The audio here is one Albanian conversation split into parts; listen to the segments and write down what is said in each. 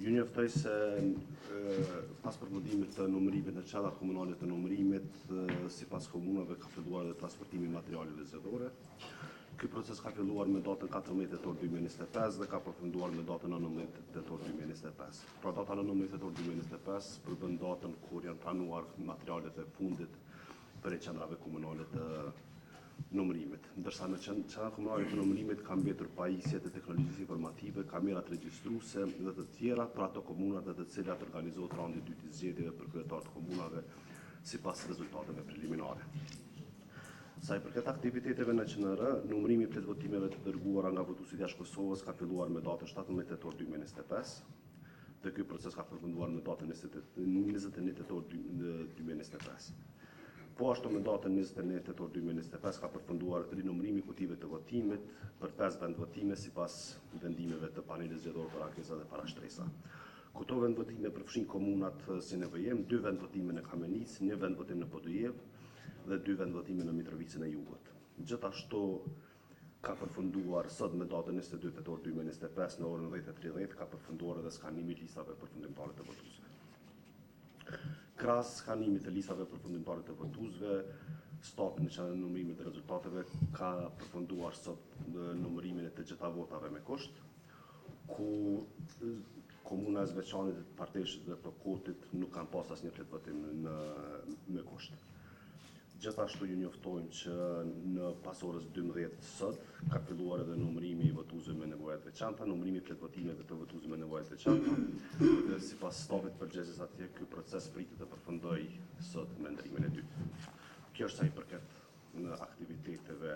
Ju njoftoj se pas përfundimit të numërimit në qendrat komunale të numërimit, sipas komunave ka filluar dhe transportimi i materialeve zgjedhore. Ky proces ka filluar me datën 14 tetor 2025 dhe ka përfunduar me datën 19 tetor 2025. Pra data 19 tetor 2025 përbën datën kur janë pranuar materialet e fundit për qendrave komunale të numërimit. Ndërsa në qendrat komunale të numërimit ka mbetur pajisjet e teknologjisë informative, kamerat regjistruese dhe të tjera për ato komuna dhe të cilat organizohet raundi i dytë i zgjedhjeve për kryetarët e komunave sipas rezultateve preliminare. Sa i përket aktiviteteve në QNR, numërimi i plot votimeve të dërguara nga votuesit jashtë Kosovës ka filluar me datën 17 tetor 2025 dhe ky proces ka përfunduar me datën 21 tetor 2025. Po ashtu me datën 21 tetor 2025 ka përfunduar rinumërimi i kutive të votimit për 5 vendvotime sipas vendimeve të panelit zgjedhor për ankesa dhe parashtresa. Këto vendvotime përfshin komunat si Nevojëm, 2 vendvotime në Kamenic, 1 vendvotim në Podujev dhe 2 vendvotime në Mitrovicën e Jugut. Gjithashtu ka përfunduar sot me datën 22 tetor 2025 në orën 10:30 ka përfunduar edhe skanimi i listave përfundimtare të votuesve. Krahas skanimit të listave përfundimtare të votuesve, stafi në qendrën e numërimit të rezultateve ka përfunduar sot në numërimin e të gjitha votave me kusht, ku komuna e Zveçanit, Parteshit dhe Tokotit nuk kanë pas asnjë plot votim me kusht. Gjithashtu ju njoftojmë që në pas orës 12 sot ka filluar edhe numërimi i votuesve me nevoja të veçanta, numërimi i plot votimeve të votuesve me nevoja të veçanta. Dhe sipas stafit përgjegjës atje, ky proces pritet të përfundojë sot me ndërimin e dytë. Kjo është sa i përket në aktiviteteve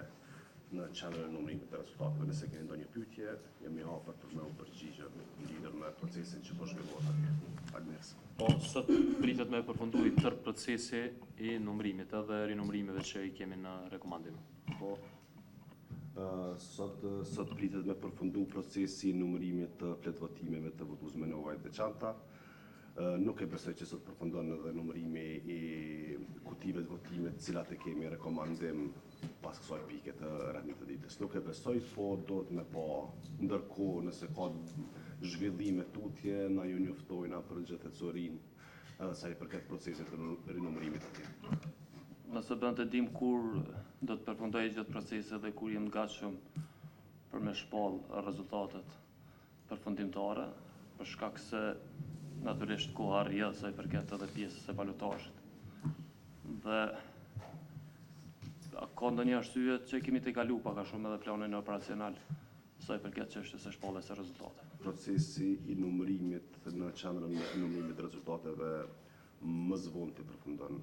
në qendrën e numërimit të rezultateve. Nëse keni ndonjë pyetje, jemi hapur për me u përgjigjë lidhur me procesin që po zhvillohet atje. Faleminderit. Po, sot pritet me përfundu i tërë procesi i numërimit edhe rinumërimeve që i kemi në rekomandim. Po, sot pritet me përfundu procesi i numërimit të plot votimeve të votuesve me nevoja të veçanta. Nuk e besoj që sot përfundon edhe numërimi i kutive të votimit, të cilat e kemi rekomandim pas kësaj pike të rendit të ditës. Nuk e besoj, po do të me pa. Ndërkohë, nëse ka zhvillime tutje, na ju njoftojna për gjithëtësorin edhe sa i përket procesit të rinumërimit atje. Nëse bën të dim kur do të përfundojë gjithë procesi dhe kur jem gatshëm për me shpall rezultatet përfundimtare, për shkak se natyrisht koha rrjedh sa i përket edhe pjesës e balotazhit. Dhe ka ndonjë arsye që kemi të kalu pak a shumë edhe planin operacional sa i përket çështjes së shpalljes së rezultateve. Procesi i numërimit në qendrën e numërimit të rezultateve më së vonë të përfundon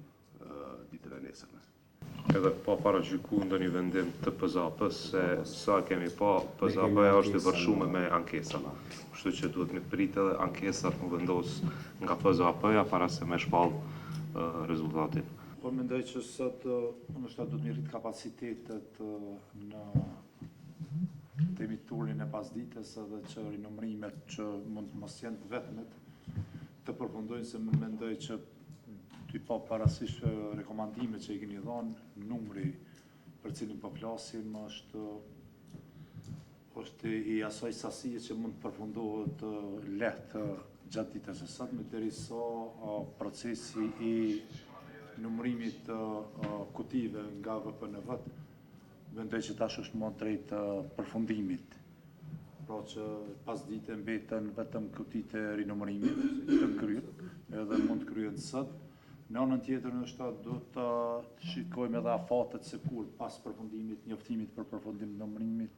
ditën e nesërme. Edhe pa paragjyku ndonjë vendim të PZAP-s, se sa kemi pa, PZAP-ja është i vërshuar me ankesa. Kështu që duhet me prit edhe ankesat më vendos nga PZAP-ja para se me shpall rezultatin. Po mendoj që sot ndoshta do të rrit kapacitetet në temi turnin e pasdites edhe që rinumërimet që mund të mos jenë të vetmet të përfundojnë, se mendoj që ty pa parasysh rekomandimet që i keni dhënë, numri për cilin po flasim është i asaj sasie që mund të përfundohet lehtë gjatë ditës së sotme, derisa procesi i numërimit të kutive nga VPNV mendoj që tash është më drejt përfundimit. Pra që pas dite mbeten vetëm kutitë e rinumërimit të kryen, edhe mund të kryen sot. Në anën tjetër ndoshta do të shikojmë edhe afatet se kur pas përfundimit, njoftimit për përfundim të numërimit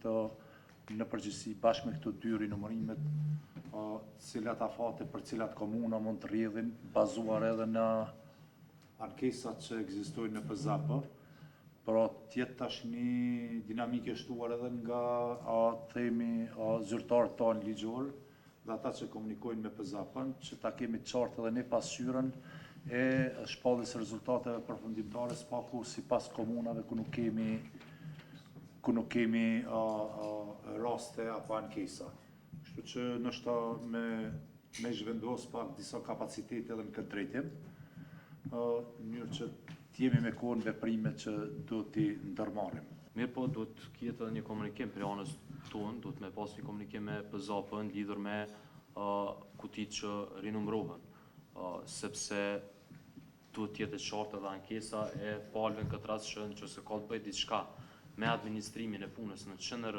në përgjithësi bashkë me këto 2 rinumërimet, cilat afate për cilat komuna mund të rrjedhin, bazuar edhe në ankesat që ekzistojnë në PZAP, pra tjetë tash një dinamike shtuar edhe nga zyrtarët tanë ligjor dhe ata që komunikojnë me PZAP-ën, që ta kemi qartë edhe ne pasqyrën e shpalljes së rezultateve përfundimtare spaku sipas komunave ku nuk kemi raste apo ankesa. Kështu që ndoshta me zhvendos pak disa kapacitete edhe në këtë drejtim, në mënyrë që t'jemi me kohën veprimet që do t'i ndërmarrim. Mirë po, duhet të ketë edhe një komunikim për anës tonë, duhet me pas një komunikim me PZAP-ën lidhur me kutit që rinumrohen, sepse duhet tjetë e qartë edhe ankesa e palëve në këtë rast që nëse ka të bëjë diçka me administrimin e punës në QNR,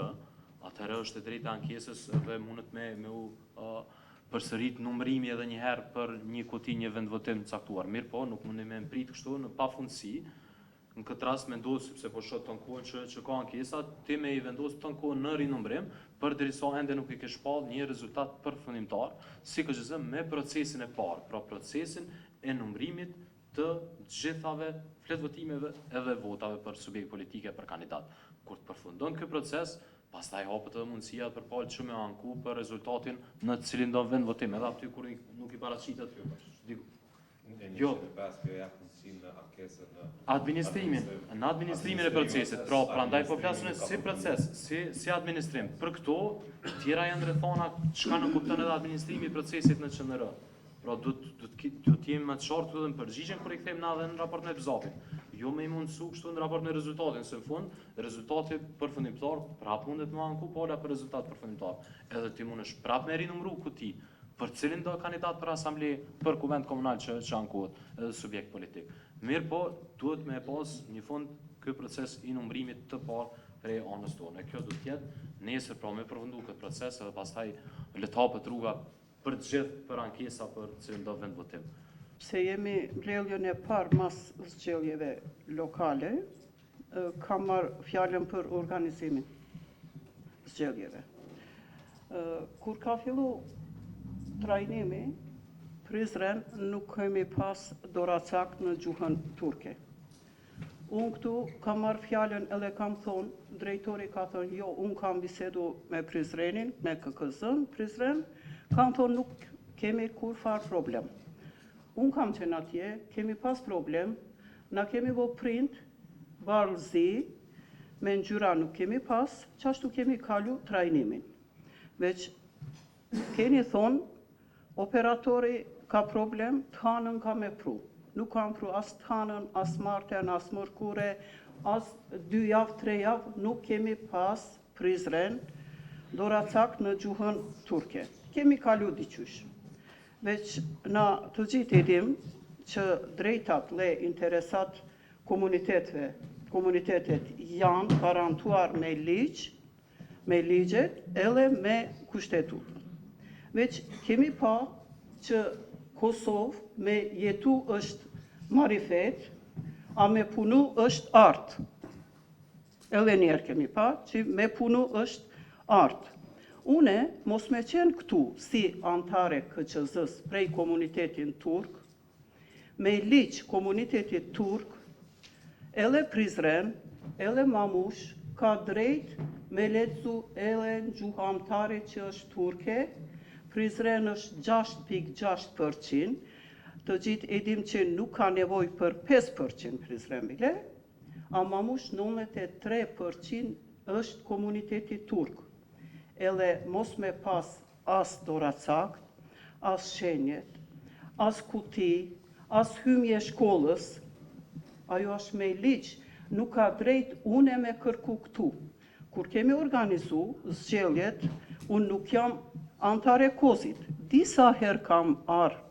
atëherë është e drejta ankesës dhe mundet me u përsërit numërimi edhe një herë për një kuti një vendvotim caktuar. Mirë po, nuk mundi me mprit kështu në pafundësi. Në këtë rast mendoj sepse po shoh ton kohën që ka ankesa, ti me i vendos ton kohën në rinumrim, përderisa ende nuk i ke shpall një rezultat përfundimtar, siç me procesin e parë, pra procesin e numërimit të gjithave fletvotimeve edhe votave për subjekt politike për kandidat. Kur të përfundon ky proces, pastaj hapet edhe mundësia për palë që me anku për rezultatin në cilin do vend votim, edhe aty kur nuk i paraqitet kjo. Jo. Në administrimin e procesit, pra prandaj po flasim si proces, si administrim. Për këto, tjera janë rrethana çka nuk kupton edhe administrimi i procesit në QNR. Pra do të jemi më të qartë edhe në përgjigjen kur i kthejmë na edhe në raportin e BZAP-it. Jo me i mundësu kështu në raport në rezultatin, se në fund, rezultati përfundimtar prap mundet më anku pola për rezultat përfundimtar. Edhe ti mundesh prap me rinumru kuti për cilin do kandidat për asamble për kuvend komunal që ankohet edhe subjekt politik. Mirë po, duhet me pas një fund ky proces i numërimit të parë prej anës tonë. Kjo do të jetë nesër pra me përfundu këtë proces edhe pastaj le të hapet rruga për të gjithë për ankesa për cilin do vend votim. Se jemi mbledhjen e parë mas zgjedhjeve lokale, kam marrë fjalën për organizimin zgjedhjeve. Kur ka fillu trajnimi, Prizren nuk kemi pas doracak në gjuhën turke. Unë këtu kam marrë fjalën edhe kam thonë, drejtori ka thonë, jo, unë kam bisedu me Prizrenin, me KKZ-n, Prizren, kam thonë nuk kemi kur farë problem. Unë kam qenë atje, kemi pas problem, na kemi bo print, barëzi, me ngjyra nuk kemi pas, qashtu kemi kalu trajnimin. Veç, keni thonë, operatori ka problem, të hanën ka me pru. Nuk kam pru as të hanën, as martën, as mërkure, as 2 javë, 3 javë, nuk kemi pas Prizren, doracak në gjuhën turke. Kemi kalu diqysh. Veç na të gjithë edhim që drejtat dhe interesat komunitetet janë garantuar me ligjet edhe me kushtetutën. Veç kemi pa që Kosovë me jetu është marifet, a me punu është artë. Edhe njerë kemi pa që me punu është artë. Une, mos me qenë këtu si antare KQZ-s prej komunitetin turk, me liq komunitetit turk, edhe Prizren, edhe Mamush, ka drejt me lexu edhe në gjuhë antare që është turke, Prizren është 6.6%, të gjithë edhim që nuk ka nevoj për 5% Prizren bile, a Mamush 93% është komuniteti turk. Edhe mos me pas as doracak, as shenjet, as kuti, as hymje shkollës, ajo është me ligj, nuk ka drejt une me kërku këtu. Kur kemi organizu zgjedhjet, unë nuk jam antare Kozit. Disa herë kam arë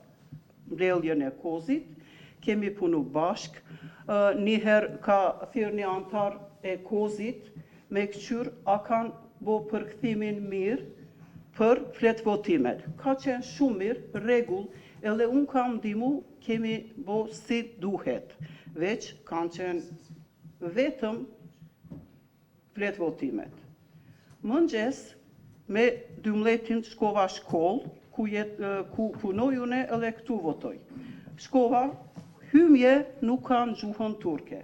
mbledhjen e Kozit, kemi punu bashk, një herë ka thirrë një antar e Kozit me këqyr a kanë bo përkthimin mirë për fletvotimet. Ka qenë shumë mirë, regull, edhe unë kam ndihmu, kemi bo si duhet. Veç kanë qenë vetëm fletvotimet. Mëngjes, me 12 shkova shkollë, ku punoj une edhe këtu votoj. Shkova, hymje nuk kanë gjuhën turke.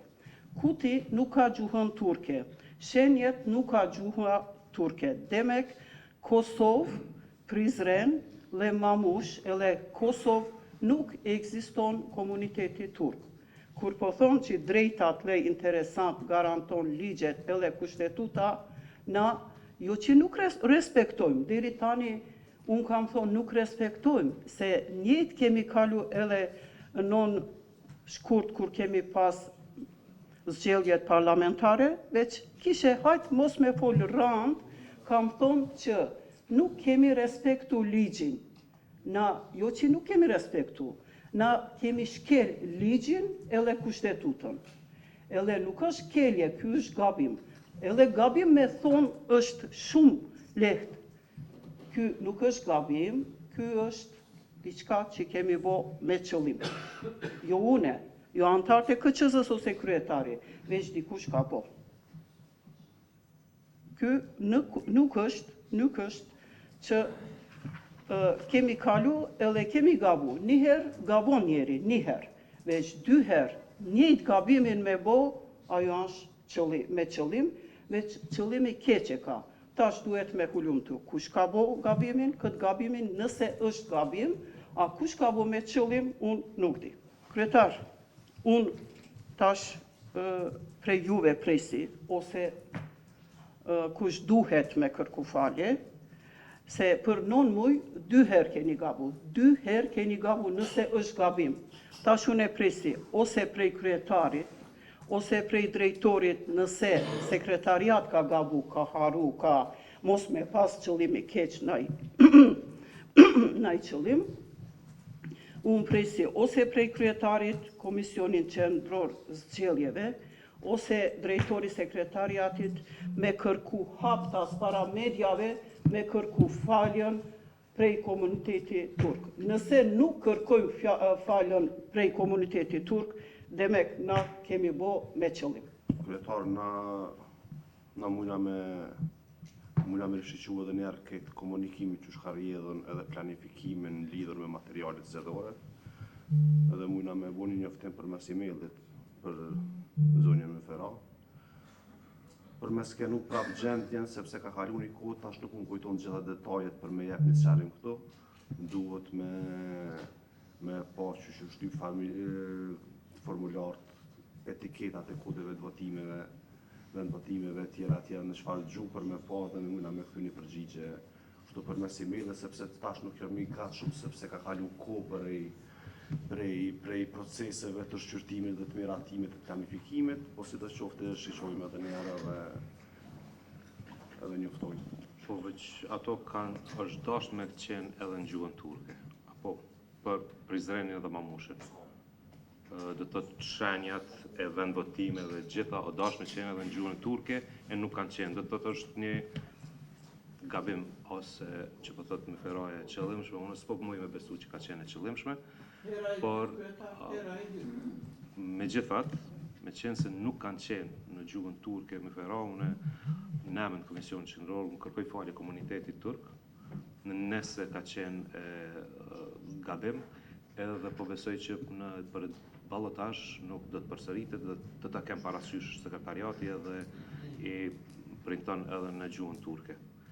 Kuti nuk ka gjuhën turke. Shenjet nuk ka gjuhën turke. Demek, Kosovë, Prizren, dhe Mamush, edhe Kosovë nuk ekziston komuniteti turk. Kur po thonë që drejtat dhe interesant garanton ligjet edhe kushtetuta, na jo që nuk respektojmë, deri tani unë kam thonë nuk respektojmë, se njëjtë kemi kalu edhe non shkurt kur kemi pas zgjedhjet parlamentare, veç kishe hajtë mos me folë rand, kam thonë që nuk kemi respektu ligjin. Na jo që nuk kemi respektu, na kemi shkel ligjin edhe kushtetutën. Edhe nuk është kelje, ky është gabim. Edhe gabim me thonë është shumë lehtë. Ky nuk është gabim, ky është diçka që kemi bo me qëllim. Jo une, jo antarët e KQZ-s ose kryetari, veç dikush ka bo. Ky nuk është që kemi kalu edhe kemi gabu. Njëherë gabon njeri, njëherë. Veç 2 herë, njëjtë gabimin me bo, ajo është me qëllim, veç qëllimi keqe ka. Tash duhet me hulumtu. Kush ka bo gabimin, këtë gabimin, nëse është gabim, a kush ka bo me qëllim, unë nuk di. Kryetar, unë tash prej juve presi, ose kush duhet me kërku falje, se për 9 muj, 2 herë keni gabu. 2 herë keni gabu nëse është gabim. Tash unë e presi, ose prej kryetarit, ose prej drejtorit nëse sekretariat ka gabu, ka haru, ka mos me pas qëllimi keq naj qëllim, unë presi ose prej kryetarit, Komisionin Qendror Zgjedhjeve, ose drejtori sekretariatit me kërku haptas para medjave, me kërku faljen prej komuniteti turk. Nëse nuk kërkojmë faljen prej komuniteti turk, demek na kemi bo me qëllim. Kryetar, na mujna me rishqyqu edhe njerë këtë komunikimi që shka rjedhën edhe planifikimin lidhër me materialet zgjedhore, edhe mujna me bo një njoftim për mes e-mailit për zonjën me Fera. Për mes kenu prap gjendjen, sepse ka kalu një kohë, tash nuk më kujton gjitha detajet për me jep një sqarim këto. Duhet me pa që shty formulartë, etiketat e kodeve të votimeve, vendvotimeve tjera në çfarë gjuhë për me pa dhe me me këthy një përgjigje kështu për mes e-maileve, sepse tash nuk jam i gatshëm sepse ka kalu kohë prej proceseve të shqyrtimit dhe të miratimit të planifikimit, po si të qofte shiqojmë edhe njerë edhe njoftojmë. Po veç ato është dasht me qenë edhe në gjuhën turke, apo për Prizrenin dhe Mamushin. Dhe të shenjat e vendvotime dhe gjitha o dasht me qenë edhe në gjuhën turke e nuk kanë qenë. Dhe të është një gabim ose që po thot me Feraje qëllimshme, unë s'po muj me besu që ka qenë e qëllimshme, por me gjithat, me qenë se nuk kanë qenë në gjuhën turke me Fera, unë në Komisionin Qendror, unë kërkoj falje komunitetit turk, nëse ka qenë gabim, edhe po besoj që për ballotash nuk do të përsëritet dhe të ta kem parasysh sekretariati edhe i printon edhe në gjuhën turke.